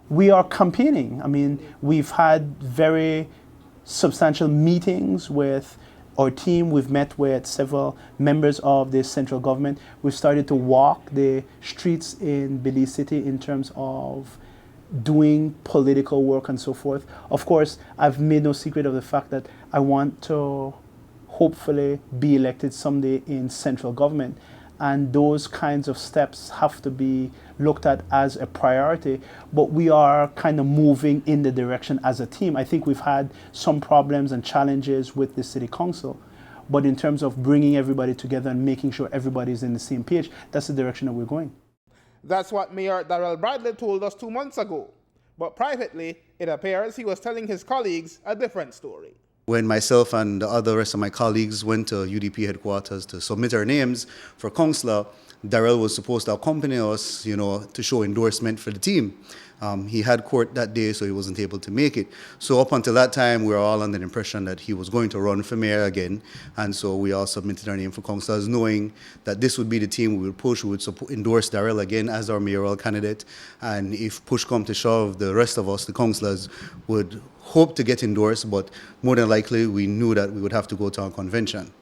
We are campaigning. I mean, we've had very substantial meetings with our team. We've met with several members of the central government. We've started to walk the streets in Belize City in terms of doing political work and so forth. Of course, I've made no secret of the fact that I want to hopefully be elected someday in central government. And those kinds of steps have to be looked at as a priority. But we are kind of moving in the direction as a team. I think we've had some problems and challenges with the city council. But in terms of bringing everybody together and making sure everybody's in the same page, that's the direction that we're going. That's what Mayor Darrell Bradley told us 2 months ago. But privately, it appears he was telling his colleagues a different story. When myself and the other rest of my colleagues went to U.D.P headquarters to submit our names for councillor, Darrell was supposed to accompany us, to show endorsement for the team. He had court that day, so he wasn't able to make it. So up until that time, we were all under the impression that he was going to run for mayor again. And so we all submitted our name for councillors, knowing that this would be the team we would push. We would endorse Darrell again as our mayoral candidate. And if push come to shove, the rest of us, the councillors, would hope to get endorsed, but more than likely, we knew that we would have to go to our convention.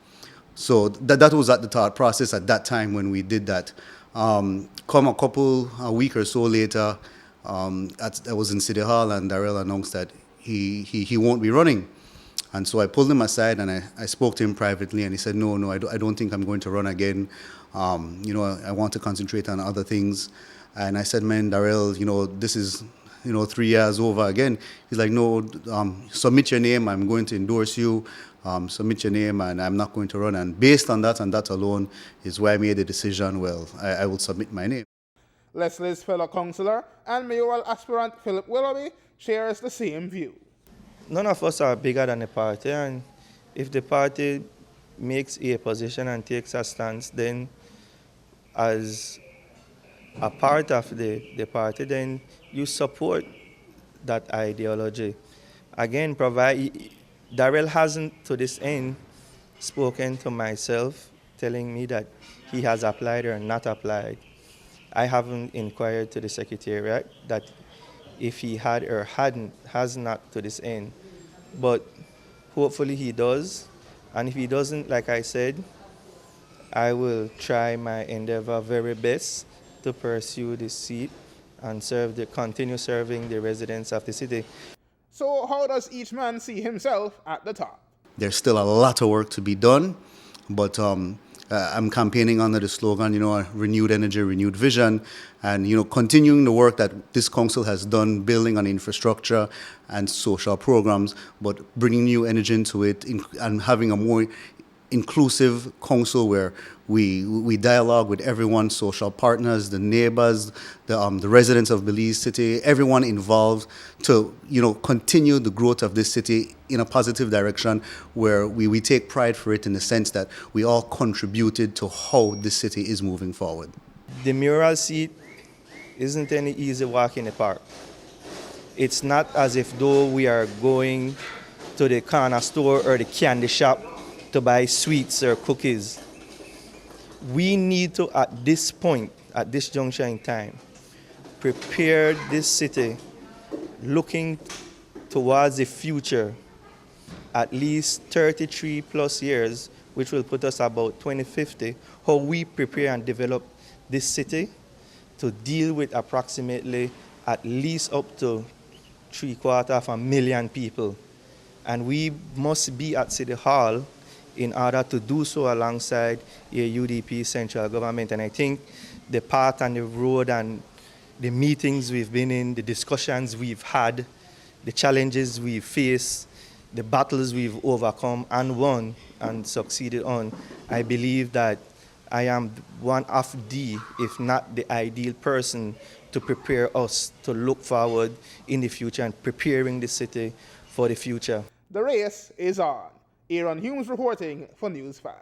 So that was at the thought process at that time when we did that. Come a week or so later, I was in City Hall and Darrell announced that he won't be running. And so I pulled him aside and I spoke to him privately and he said, no, I don't think I'm going to run again. I want to concentrate on other things. And I said, man, Darrell, this is 3 years over again. He's like, no, submit your name, I'm going to endorse you. Submit your name and I'm not going to run. And based on that and that alone is why I made the decision, well, I will submit my name. Leslie's fellow councillor and mayoral aspirant Philip Willoughby shares the same view. None of us are bigger than the party, and if the party makes a position and takes a stance, then as a part of the party, then you support that ideology. Again, Darrell hasn't to this end spoken to myself, telling me that he has applied or not applied. I haven't inquired to the Secretariat that if he had or has not to this end. But hopefully he does. And if he doesn't, like I said, I will try my endeavor very best to pursue this seat and continue serving the residents of the city. So how does each man see himself at the top? There's still a lot of work to be done, but I'm campaigning under the slogan, renewed energy, renewed vision, and, continuing the work that this council has done, building on infrastructure and social programs, but bringing new energy into it and having a more inclusive council where we dialogue with everyone, social partners, the neighbors, the residents of Belize City, everyone involved to continue the growth of this city in a positive direction where we take pride for it in the sense that we all contributed to how this city is moving forward. The mayoral seat isn't any easy walk in the park. It's not as if though we are going to the corner store or the candy shop to buy sweets or cookies. We need to, at this point, at this juncture in time, prepare this city looking towards the future, at least 33 plus years, which will put us about 2050, how we prepare and develop this city to deal with approximately at least up to 750,000 people. And we must be at City Hall in order to do so alongside a U.D.P central government. And I think the path and the road and the meetings we've been in, the discussions we've had, the challenges we've faced, the battles we've overcome and won and succeeded on, I believe that I am one of the, if not the ideal person to prepare us to look forward in the future and preparing the city for the future. The race is on. Aaron Humes reporting for News 5.